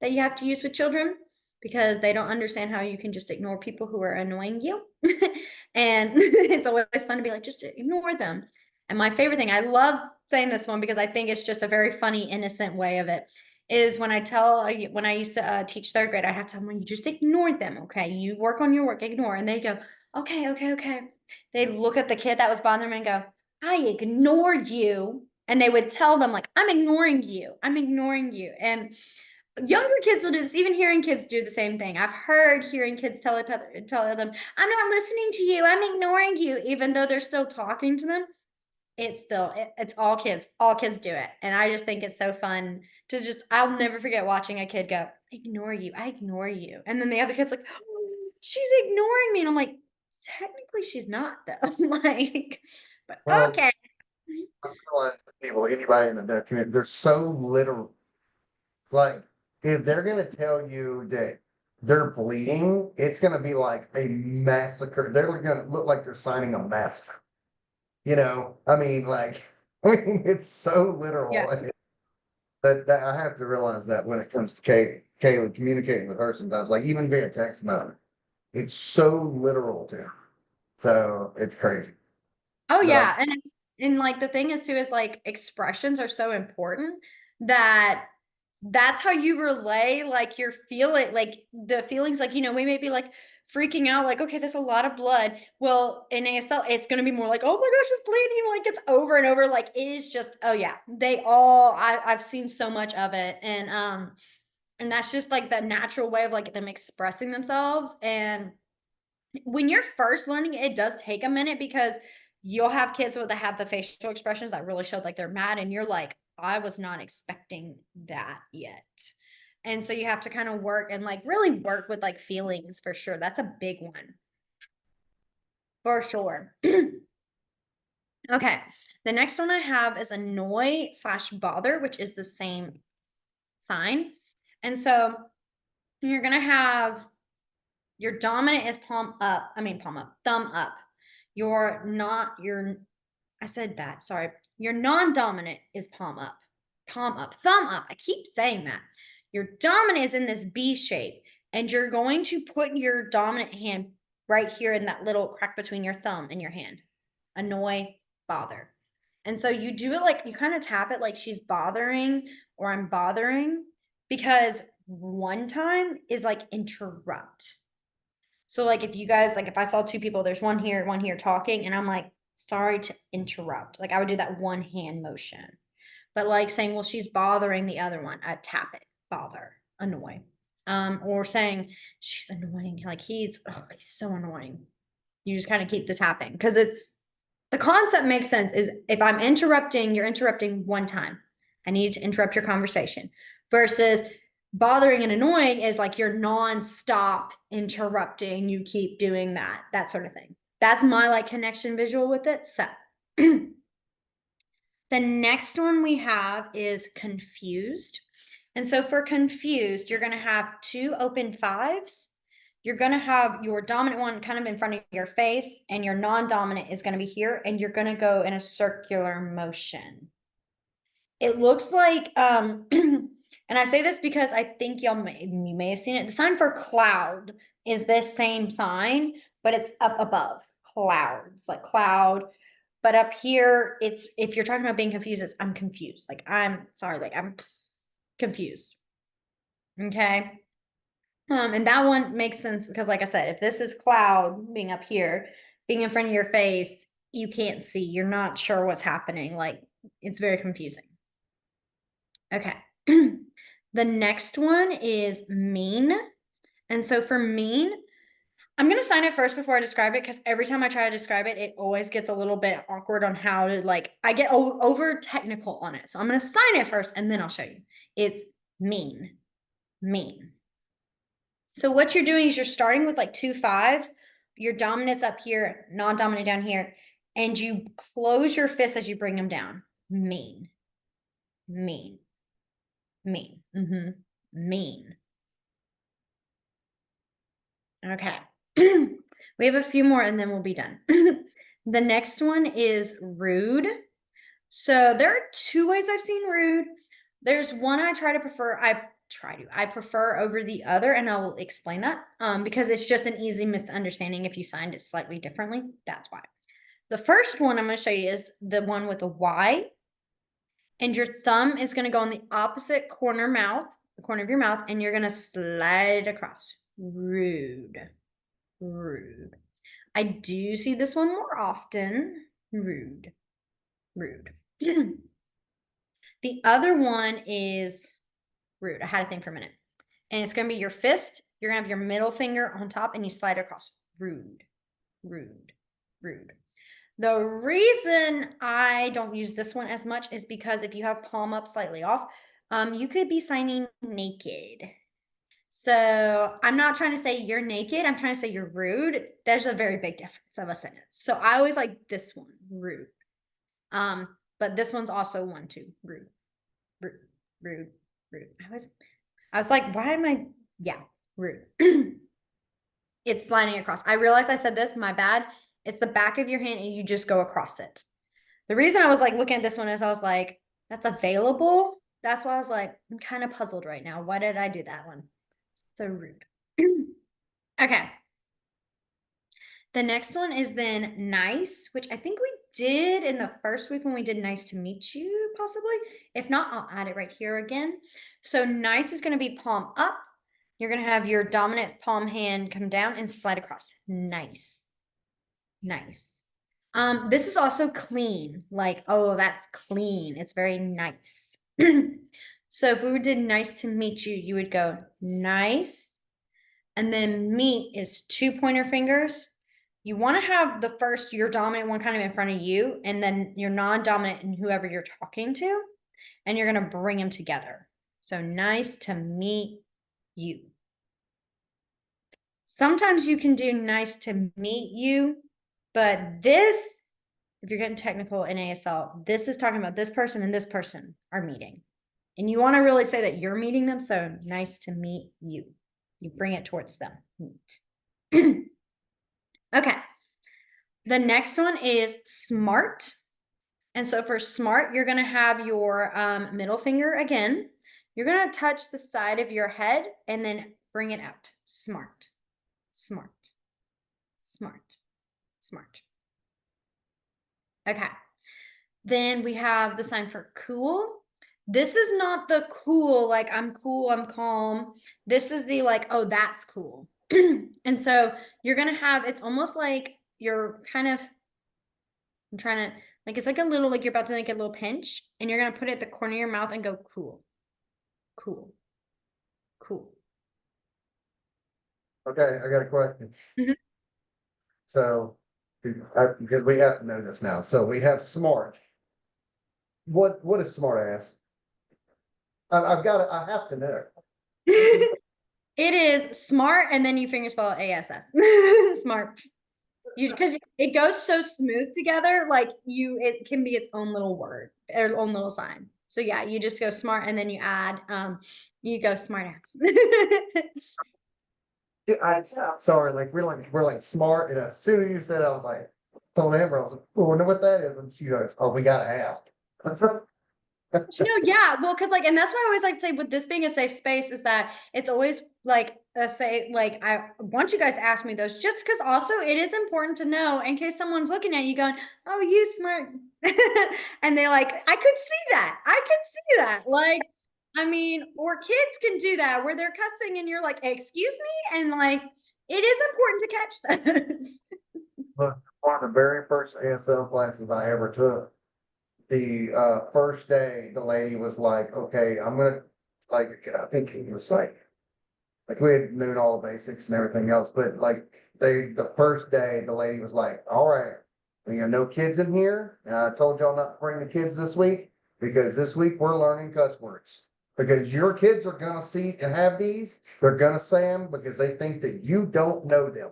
A: that you have to use with children because they don't understand how you can just ignore people who are annoying you. And it's always fun to be like, just ignore them. And my favorite thing, I love saying this one because I think it's just a very funny, innocent way of it, is when when I used to teach third grade, I have to tell them, you just ignore them. Okay. You work on your work, ignore. And they go, okay, okay, okay. They look at the kid that was bothering them and go, I ignored you. And they would tell them, like, I'm ignoring you. I'm ignoring you. And younger kids will do this, even hearing kids do the same thing. I've heard hearing kids tell them, I'm not listening to you. I'm ignoring you, even though they're still talking to them. It's all kids do it. And I just think it's so fun to just, I'll never forget watching a kid go, ignore you, I ignore you. And then the other kid's like, oh, she's ignoring me. And I'm like, technically she's not though. Like, but
B: Well,
A: okay.
B: I realize that people, anybody in the community, they're so literal. Like, if they're gonna tell you that they're bleeding, it's gonna be like a massacre. They're gonna look like they're signing a massacre. I mean, like, I mean, it's so
A: Yeah.
B: literal. And that I have to realize that when it comes to Kaylee communicating with her sometimes, like even via text message. It's so literal to him. So it's crazy.
A: Oh
B: But
A: yeah, and like the thing is too is like expressions are so important that that's how you relay like your feeling, like the feelings, like we may be like freaking out, like okay, there's a lot of blood. Well, in ASL, it's gonna be more like, oh my gosh, it's bleeding, like it's over and over, like it is just, oh yeah, I've seen so much of it, and that's just like the natural way of like them expressing themselves. And when you're first learning it does take a minute because you'll have kids that have the facial expressions that really showed like they're mad, and you're like, I was not expecting that yet. And so you have to kind of work and like really work with like feelings for sure. That's a big one for sure. Okay. The next one I have is annoy slash bother, which is the same sign. And so you're going to have your dominant is palm up. I mean, palm up, thumb up. I said that, sorry. Your non-dominant is palm up, thumb up. I keep saying that. Your dominant is in this B shape, and you're going to put your dominant hand right here in that little crack between your thumb and your hand. Annoy, bother. And so you do it like you kind of tap it like she's bothering or I'm bothering, because one time is like interrupt. So like if you guys, like if I saw two people, there's one here talking, and I'm like, sorry to interrupt. Like I would do that one hand motion. But like saying, well, she's bothering the other one, I tap it, bother, annoy. Or saying she's annoying, like he's so annoying. You just kind of keep the tapping because it's the concept makes sense. Is if I'm interrupting, you're interrupting one time. I need to interrupt your conversation versus bothering and annoying is like you're nonstop interrupting. You keep doing that sort of thing. That's my like connection visual with it. So the next one we have is confused. And so for confused, you're going to have two open fives. You're going to have your dominant one kind of in front of your face, and your non-dominant is going to be here, and you're going to go in a circular motion. It looks like, and I say this because I think you may have seen it. The sign for cloud is this same sign, but it's up above clouds, like cloud. But up here, it's if you're talking about being confused, it's I'm confused. Like I'm sorry, like I'm confused. Okay. And that one makes sense because, like I said, if this is cloud being up here, being in front of your face, you can't see. You're not sure what's happening. Like it's very confusing. Okay. The next one is mean. And so for mean, I'm going to sign it first before I describe it because every time I try to describe it, it always gets a little bit awkward on how to like, I get over technical on it. So I'm going to sign it first and then I'll show you. It's mean. So what you're doing is you're starting with like two fives, your dominant's up here, non-dominant down here, and you close your fists as you bring them down. Mean. Mean. Okay. We have a few more and then we'll be done. The next one is rude. So there are two ways I've seen rude. There's one I prefer over the other, and I'll explain that because it's just an easy misunderstanding if you signed it slightly differently. That's why. The first one I'm going to show you is the one with a Y, and your thumb is going to go on the opposite corner of your mouth, and you're going to slide it across. Rude. I do see this one more often. Rude. The other one is rude. I had a thing for a minute. And it's going to be your fist. You're going to have your middle finger on top and you slide across. Rude. The reason I don't use this one as much is because if you have palm up slightly off, you could be signing naked. So I'm not trying to say you're naked. I'm trying to say you're rude. There's a very big difference of a sentence. So I always like this one, rude. But this one's also one too, rude. I was like, why am I? Yeah, rude. It's sliding across. I realized I said this, my bad. It's the back of your hand and you just go across it. The reason I was like looking at this one is I was like, that's available. That's why I was like, I'm kind of puzzled right now. Why did I do that one? So rude. Okay. The next one is then nice, which I think we did in the first week when we did nice to meet you, possibly. If not, I'll add it right here again. So nice is going to be palm up. You're going to have your dominant palm hand come down and slide across. Nice. Nice. This is also clean. Like, oh, that's clean. It's very nice. So if we did nice to meet you, you would go nice. And then meet is 2 pointer fingers. You want to have the first, your dominant one kind of in front of you, and then your non-dominant and whoever you're talking to, and you're going to bring them together. So nice to meet you. Sometimes you can do nice to meet you, but this, if you're getting technical in ASL, this is talking about this person and this person are meeting. And you want to really say that you're meeting them. So nice to meet you. You bring it towards them. Meet. Okay. The next one is smart. And so for smart, you're going to have your middle finger again. You're going to touch the side of your head and then bring it out. Smart, smart, smart, smart. Okay. Then we have the sign for cool. This is not the cool, like I'm cool, I'm calm. This is the like, oh, that's cool. And so you're going to have, it's almost like you're kind of, I'm trying to, like, it's like a little, like you're about to make a little pinch and you're going to put it at the corner of your mouth and go cool, cool, cool.
B: Okay, I got a question.
A: Mhm.
B: So, because we have to know this now. So we have smart. What is smart ass? I've got to, I have to know.
A: It is smart, and then you finger spell it ASS. Smart. You because it goes so smooth together, like it can be its own little word or own little sign. So yeah, you just go smart and then you add you go smart ass.
B: I'm sorry, like we're like smart, and as soon as you said it, I was like, told Amber, I was like, I wonder what that is, and she goes, oh, we gotta ask.
A: Yeah, well, because like, and that's why I always like to say with this being a safe space is that it's always like a say, like I want you guys to ask me those just because also it is important to know in case someone's looking at you going, oh, you smart. And they like, I could see that. I could see that. Like, I mean, or kids can do that where they're cussing and you're like, excuse me. And like, it is important to catch those.
B: Look, one of the very first ASL classes I ever took, the first day, the lady was like, okay, I'm gonna, like, I think it was like we had known all the basics and everything else, but like the first day, the lady was like, all right, we got no kids in here. And I told y'all not to bring the kids this week because this week we're learning cuss words. Because your kids are gonna see and have these, they're gonna say them because they think that you don't know them,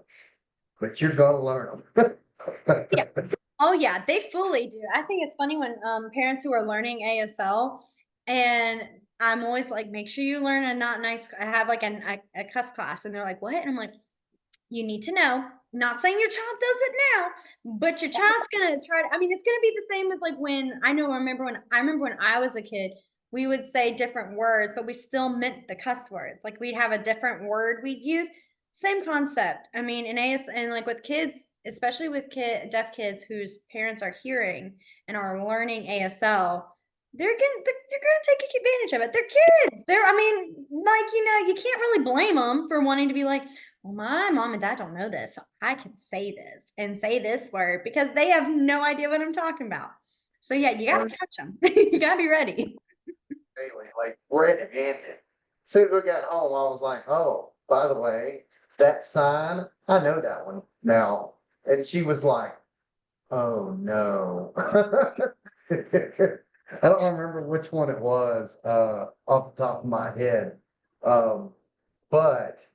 B: but you're gonna learn them.
A: Yeah. Oh yeah, they fully do. I think it's funny when parents who are learning ASL and I'm always like, make sure you learn a not nice. I have like a cuss class, and they're like, what? And I'm like, you need to know. Not saying your child does it now, but your child's gonna try to. I mean, it's gonna be the same as like when I know. I remember when I was a kid, we would say different words, but we still meant the cuss words. Like we'd have a different word we'd use. Same concept. I mean, in AS and like with kids, especially with deaf kids whose parents are hearing and are learning ASL, they're gonna take advantage of it. They're kids. I mean, like you can't really blame them for wanting to be like, well, my mom and dad don't know this, so I can say this and say this word because they have no idea what I'm talking about. So yeah, you gotta touch them. You gotta be ready.
B: Daily, like red-handed. Soon as we got home, I was like, oh, by the way, that sign, I know that one now. And she was like, oh no. I don't remember which one it was, off the top of my head. But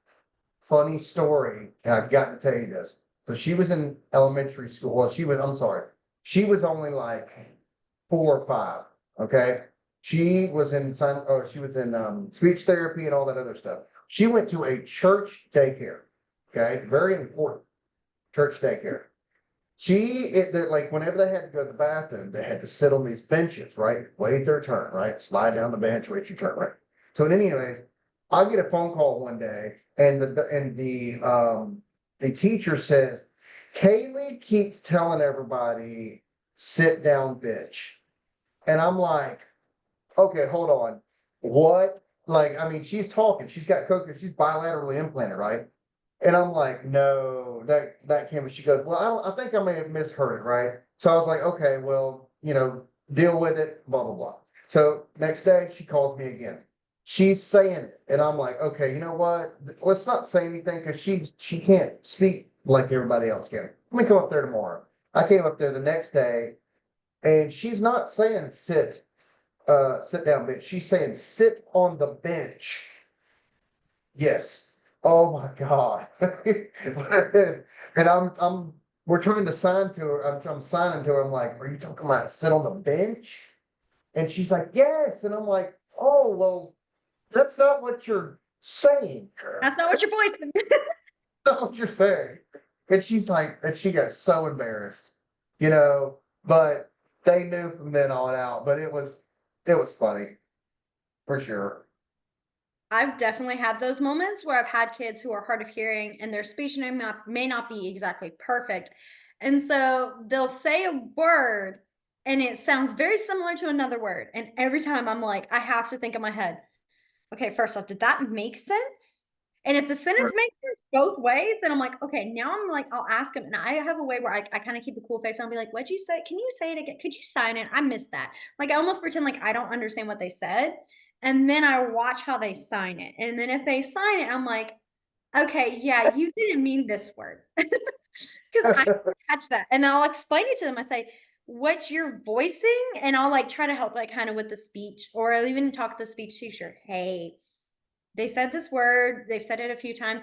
B: funny story, and I've got to tell you this. So she was in elementary school. Well, I'm sorry, she was only like 4 or 5. Okay. She was in speech therapy and all that other stuff. She went to a church daycare. Okay. Very important church daycare. Like whenever they had to go to the bathroom, they had to sit on these benches, right? Wait their turn, right? Slide down the bench, wait your turn, right? So anyways, I get a phone call one day and the teacher says, Kaylee keeps telling everybody, sit down, bitch. And I'm like, okay, hold on. What? Like, I mean, she's talking, she's got cochlear, she's bilaterally implanted, right? And I'm like, no, that can't be. She goes, well, I think I may have misheard it, right? So I was like, okay, well, deal with it, blah, blah, blah. So next day she calls me again. She's saying it, and I'm like, okay, you know what? Let's not say anything because she can't speak like everybody else can. Let me come up there tomorrow. I came up there the next day, and she's not saying sit down, bitch. She's saying sit on the bench. Yes. Oh my God. And we're trying to sign to her. I'm signing to her. I'm like, are you talking about sit on the bench? And she's like, yes. And I'm like, oh, well, that's not what you're saying.
A: That's not what your voice is.
B: That's not what you're saying. And she's like, and she got so embarrassed, but they knew from then on out, but it was funny for sure.
A: I've definitely had those moments where I've had kids who are hard of hearing and their speech may not be exactly perfect. And so they'll say a word and it sounds very similar to another word. And every time I'm like, I have to think in my head, okay, first off, did that make sense? And if the sentence makes sense both ways, then I'm like, okay, now I'm like, I'll ask them. And I have a way where I kind of keep a cool face. I'll be like, what'd you say? Can you say it again? Could you sign it? I missed that. Like, I almost pretend like I don't understand what they said. And then I watch how they sign it. And then if they sign it, I'm like, okay, yeah, you didn't mean this word. Because I catch that. And then I'll explain it to them. I say, what's your voicing? And I'll like try to help like kind of with the speech, or I'll even talk the speech teacher. Hey, they said this word, they've said it a few times.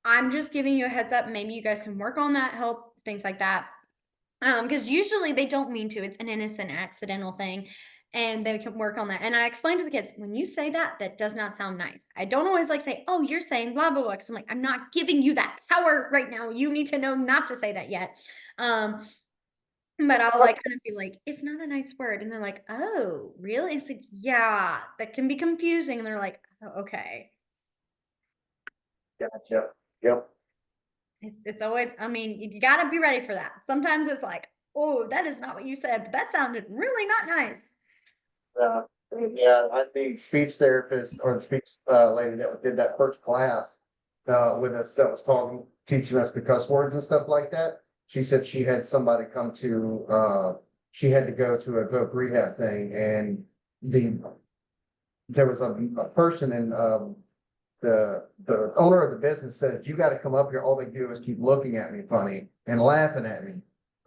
A: I'm just giving you a heads up. Maybe you guys can work on that, help, things like that. Because usually they don't mean to, it's an innocent accidental thing. And they can work on that. And I explain to the kids, when you say that, that does not sound nice. I don't always like say, oh, you're saying blah, blah, blah. Cause I'm like, I'm not giving you that power right now. You need to know not to say that yet. But I'll like kind of be like, it's not a nice word. And they're like, oh, really? And it's like, yeah, that can be confusing. And they're like, oh, okay.
B: Gotcha. Yep.
A: It's always, I mean, you gotta be ready for that. Sometimes it's like, oh, that is not what you said, but that sounded really not nice.
B: Uh, yeah, I think speech therapist or speech lady that did that first class with us that was teaching us the cuss words and stuff like that. She said she had somebody come to she had to go to a voc rehab thing, and there was a person in the owner of the business said, you got to come up here. All they do is keep looking at me funny and laughing at me.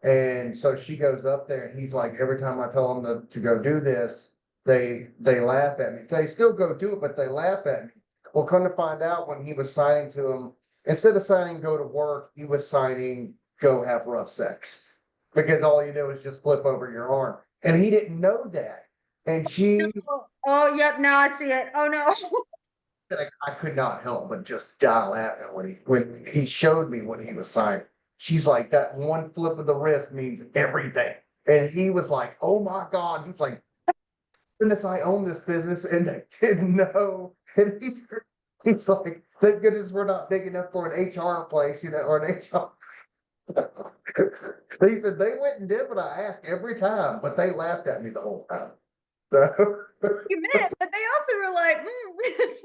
B: And so she goes up there, and he's like, every time I tell them to go do this, they laugh at me. They still go do it, but they laugh at me. Well, come to find out, when he was signing to them, instead of signing go to work, he was signing go have rough sex, because all you do is just flip over your arm. And he didn't know that. And she
A: Oh, yep, now I see it. Oh no.
B: I could not help but just die laughing when he showed me what he was signing. She's like, that one flip of the wrist means everything. And he was like, oh my God. He's like, goodness, I own this business and they didn't know. And he's like, thank goodness we're not big enough for an HR place, or an HR. He said they went and did what I asked every time, but they laughed at me the whole time. So
A: You meant, but they also were like, it's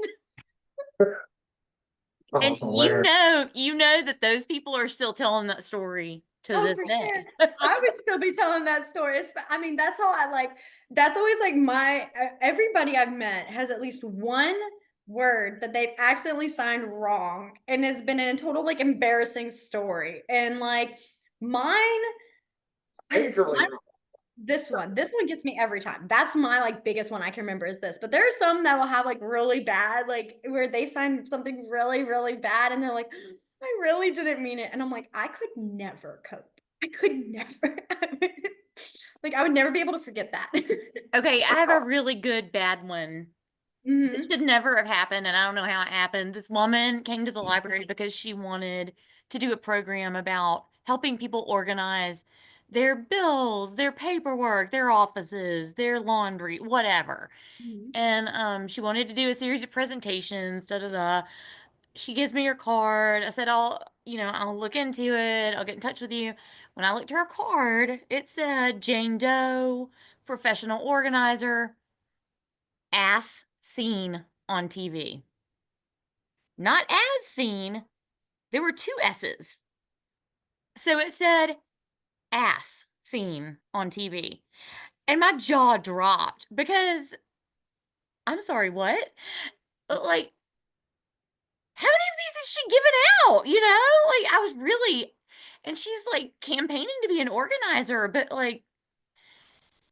C: And
B: oh, hilarious.
C: you know that those people are still telling that story to
A: oh,
C: this
A: for
C: day.
A: sure. I would still be telling that story. I mean, that's how I like, that's always like everybody I've met has at least one word that they've accidentally signed wrong. And it's been a total like embarrassing story. And like mine,
B: Majorly.
A: this one gets me every time. That's my like biggest one I can remember is this. But there are some that will have like really bad, like where they sign something really, really bad and they're like, I really didn't mean it. And I'm like, I could never cope. I could never. Like I would never be able to forget that.
C: Okay, I have a really good bad one. This
A: Mhm.
C: should never have happened, and I don't know how it happened. This woman came to the library because she wanted to do a program about helping people organize their bills, their paperwork, their offices, their laundry, whatever.
A: Mhm.
C: And she wanted to do a series of presentations, da da da. she gives me her card. I said, I'll look into it. I'll get in touch with you. When I looked at her card, it said Jane Doe, professional organizer, ass seen on TV. Not as seen. There were two S's. So it said ass seen on TV. And my jaw dropped because I'm sorry, what? Like, how many of these is she giving out? Like I was really, and she's like campaigning to be an organizer, but like,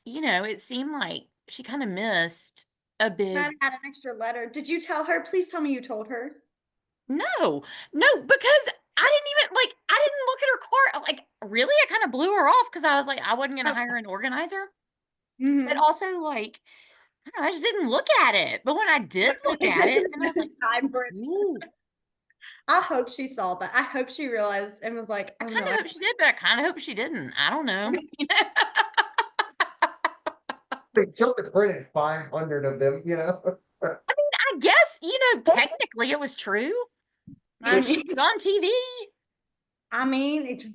C: it seemed like she kind of missed a
A: Might
C: big
A: have had an extra letter. Did you tell her? Please tell me you told her.
C: no, no, because I didn't look at her card. Like, really, I kind of blew her off because I was like, I wasn't gonna
A: Oh.
C: hire an organizer, but
A: Mm-hmm.
C: also like, I don't know, I just didn't look at it. But when I did look at it, then I was like,
A: Time for it.
C: ooh.
A: I hope she saw that. I hope she realized and was like,
C: I
A: oh
C: kind
A: no.
C: of hope she did, but I kind of hope she didn't. I don't know.
B: They killed the printed 500 of them, you know?
C: I guess, technically it was true.
A: I
C: She
A: mean,
C: was on TV.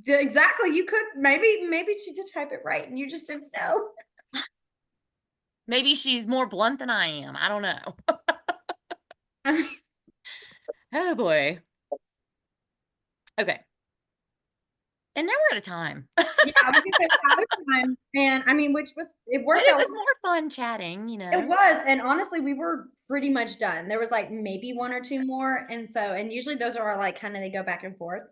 A: exactly. You could maybe she did type it right and you just didn't know.
C: Maybe she's more blunt than I am. I don't know.
A: I mean,
C: Oh boy. Okay. And now we're out of time.
A: yeah, I was gonna say we're out of time. And I mean, which was it
C: But
A: worked
C: it
A: out.
C: was more fun chatting.
A: It was, and honestly, we were pretty much done. There was like maybe one or two more, and usually those are like kind of they go back and forth.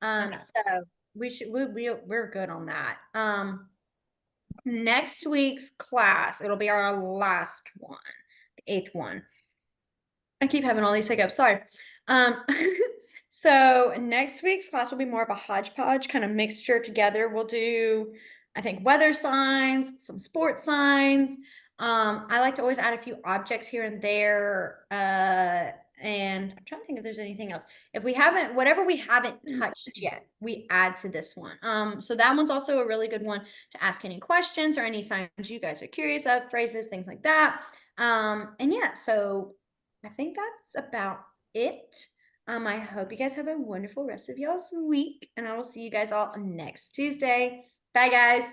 C: Okay.
A: So we're good on that. Next week's class, it'll be our last one, the eighth one. I keep having all these hiccups. Sorry. Um, so next week's class will be more of a hodgepodge kind of mixture together. We'll do, I think, weather signs, some sports signs. I like to always add a few objects here and there. And I'm trying to think if there's anything else. If we haven't, whatever we haven't touched yet, we add to this one. So that one's also a really good one to ask any questions or any signs you guys are curious of, phrases, things like that. And yeah, so I think that's about it. I hope you guys have a wonderful rest of y'all's week, and I will see you guys all next Tuesday. Bye, guys.